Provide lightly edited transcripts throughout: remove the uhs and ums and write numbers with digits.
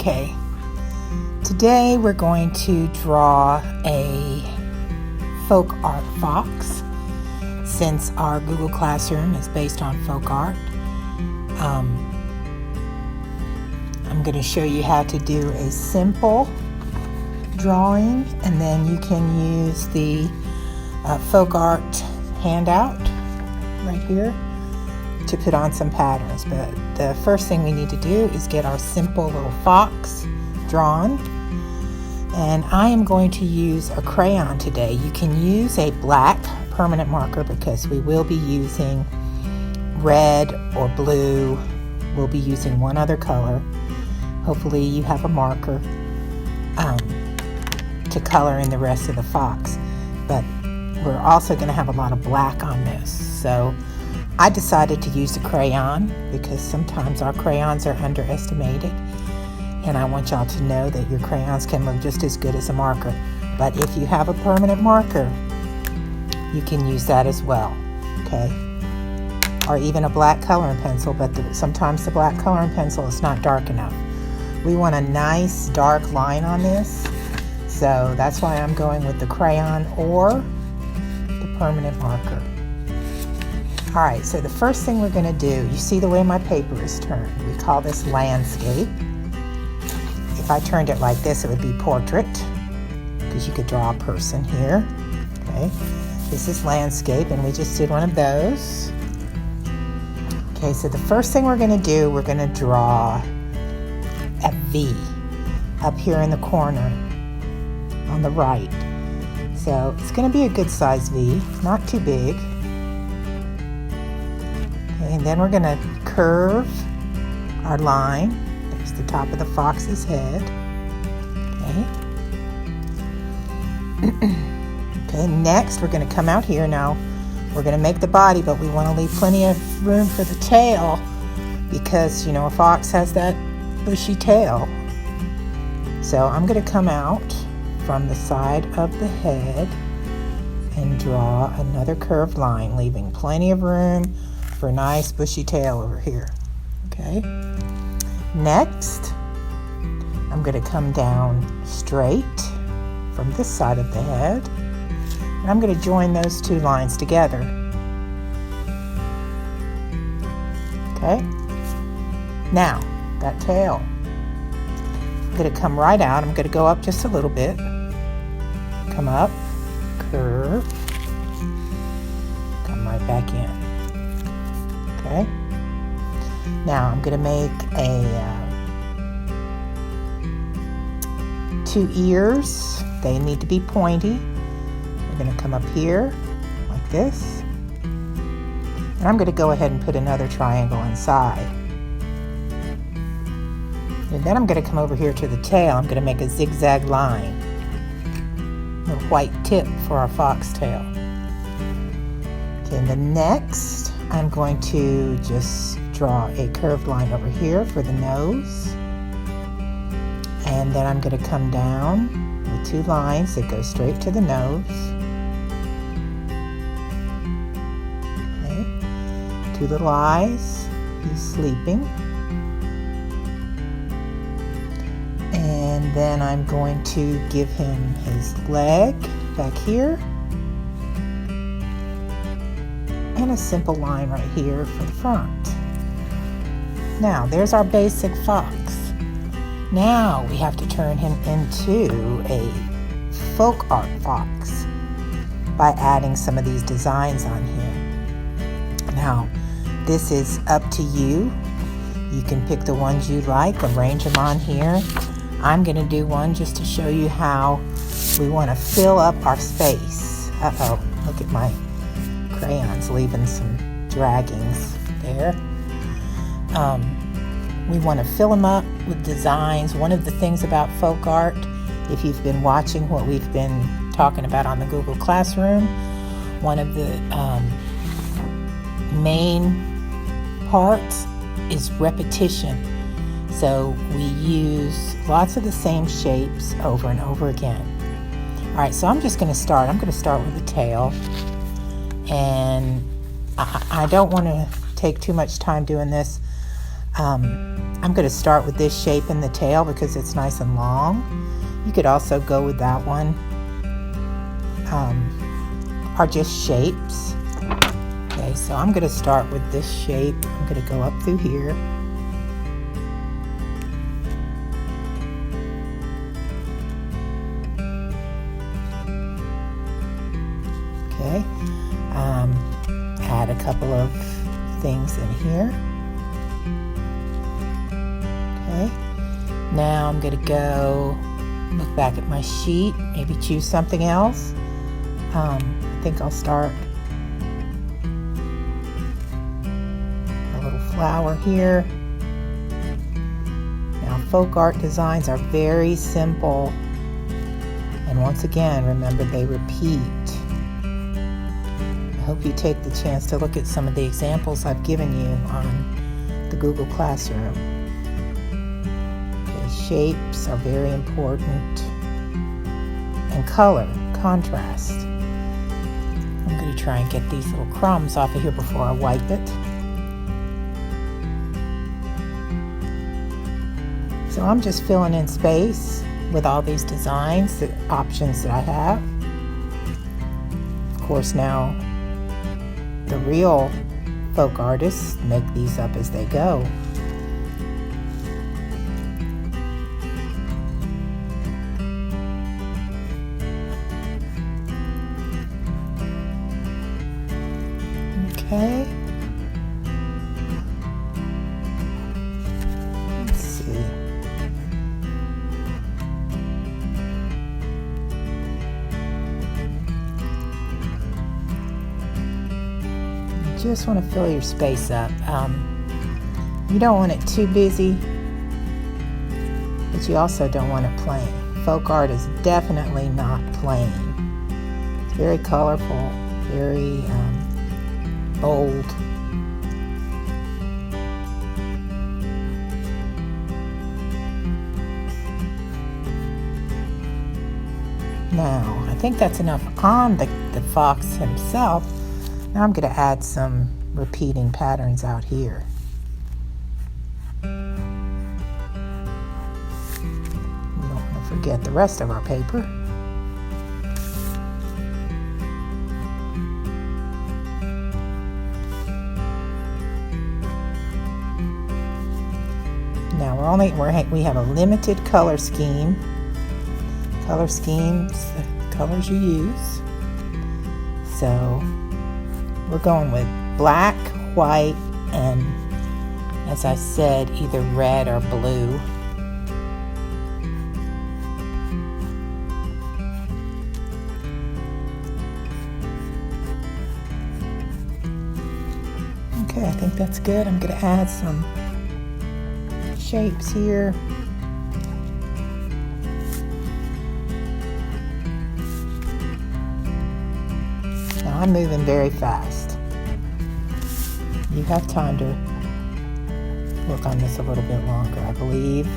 Okay, today we're going to draw a folk art fox. Since our Google Classroom is based on folk art, I'm going to show you how to do a simple drawing, and then you can use the folk art handout right here to put on some patterns. But the first thing we need to do is get our simple little fox drawn, and I am going to use a crayon today. You can use a black permanent marker because we will be using red or blue. We'll be using one other color. Hopefully you have a marker to color in the rest of the fox, but we're also going to have a lot of black on this, so I decided to use a crayon because sometimes our crayons are underestimated, and I want y'all to know that your crayons can look just as good as a marker. But if you have a permanent marker, you can use that as well, okay? Or even a black coloring pencil, but sometimes the black coloring pencil is not dark enough. We want a nice dark line on this, so that's why I'm going with the crayon or the permanent marker. All right, so the first thing we're going to do, you see the way my paper is turned. We call this landscape. If I turned it like this, it would be portrait, because you could draw a person here. Okay, this is landscape, and we just did one of those. Okay, so the first thing we're going to do, we're going to draw a V up here in the corner on the right. So it's going to be a good size V, not too big. And then we're going to curve our line. There's the top of the fox's head. Okay. Okay, next we're going to come out here. Now we're going to make the body, but we want to leave plenty of room for the tail because, you know, a fox has that bushy tail. So I'm going to come out from the side of the head and draw another curved line, leaving plenty of room for a nice bushy tail over here. Okay. Next, I'm going to come down straight from this side of the head, and I'm going to join those two lines together. Okay. Now, that tail, I'm going to come right out. I'm going to go up just a little bit. Come up, curve, come right back in. Okay. Now I'm going to make two ears. They need to be pointy. We're going to come up here like this, and I'm going to go ahead and put another triangle inside. And then I'm going to come over here to the tail. I'm going to make a zigzag line, a white tip for our fox tail. Okay, and the next I'm going to just draw a curved line over here for the nose, and then I'm going to come down with two lines that go straight to the nose. Okay. Two little eyes, he's sleeping. And then I'm going to give him his leg back here, and a simple line right here for the front. Now, there's our basic fox. Now we have to turn him into a folk art fox by adding some of these designs on here. Now, this is up to you. You can pick the ones you like, arrange them on here. I'm going to do one just to show you how we want to fill up our space. Uh-oh, look at my crayons leaving some draggings there. We want to fill them up with designs. One of the things about folk art, if you've been watching what we've been talking about on the Google Classroom, one of the main parts is repetition. So we use lots of the same shapes over and over again. All right, so I'm just going to start. I'm going to start with the tail, and I don't want to take too much time doing this. I'm going to start with this shape in the tail because it's nice and long. You could also go with that one, or just shapes. Okay, so I'm going to start with this shape. I'm going to go up through here. Okay, add a couple of things in here. Okay, now I'm going to go look back at my sheet, maybe choose something else. I think I'll start a little flower here. Now, folk art designs are very simple, and once again, remember they repeat. I hope you take the chance to look at some of the examples I've given you on the Google Classroom. Okay, shapes are very important, and color, contrast. I'm going to try and get these little crumbs off of here before I wipe it. So I'm just filling in space with all these designs, the options that I have. Of course, now the real folk artists make these up as they go. Okay. Let's see. You just want to fill your space up. You don't want it too busy, but you also don't want it plain. Folk art is definitely not plain. It's very colorful, very bold. Now, I think that's enough on the fox himself. Now I'm going to add some repeating patterns out here. We don't want to forget the rest of our paper. Now we have a limited color scheme. Color schemes, the colors you use. So we're going with black, white, and as I said, either red or blue. Okay, I think that's good. I'm going to add some shapes here. Now I'm moving very fast. You have time to work on this a little bit longer, I believe.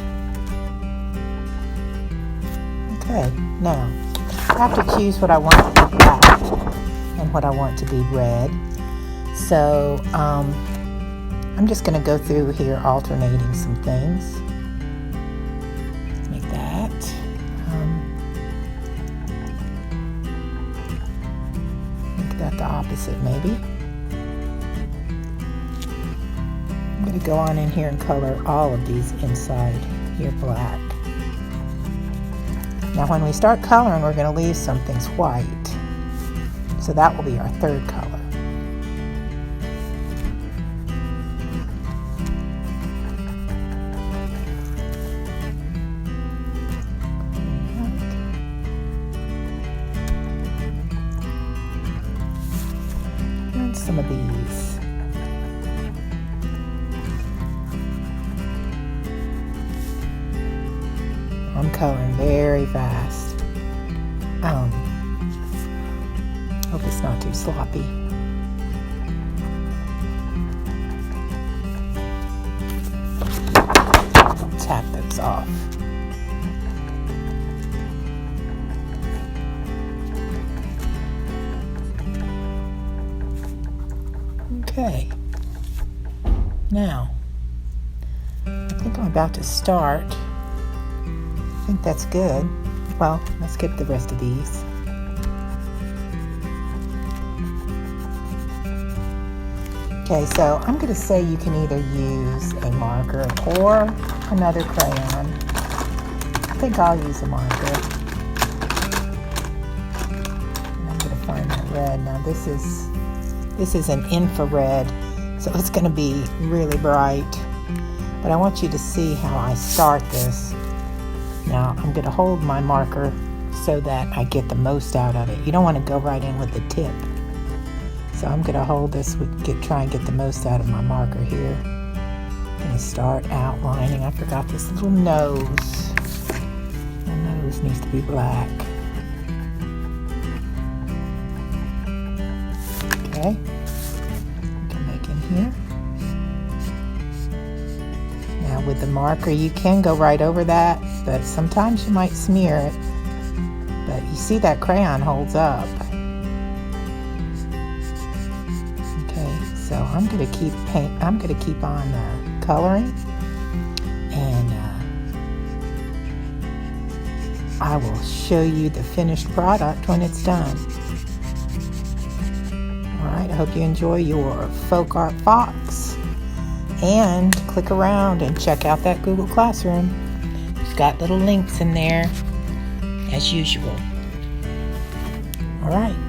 Okay, now I have to choose what I want to be black and what I want to be red. So I'm just going to go through here alternating some things. Like that. Make that the opposite maybe. I'm going to go on in here and color all of these inside here black. Now when we start coloring, we're going to leave some things white. So that will be our third color. And some of these. I'm coloring very fast. Hope it's not too sloppy. Tap those off. Okay. Now, I think I'm about to start. I think that's good. Well, let's skip the rest of these. Okay, so I'm going to say you can either use a marker or another crayon. I think I'll use a marker. And I'm going to find that red. Now this is an infrared, so it's going to be really bright. But I want you to see how I start this. Now I'm going to hold my marker so that I get the most out of it. You don't want to go right in with the tip. So I'm going to hold this, try and get the most out of my marker here. I'm going to start outlining. I forgot this little nose. The nose needs to be black. Okay. We can make in here. Now with the marker, you can go right over that, but sometimes you might smear it. But you see that crayon holds up. So I'm going to keep on coloring, and I will show you the finished product when it's done. Alright, I hope you enjoy your folk art fox, and click around and check out that Google Classroom. It's got little links in there as usual. Alright.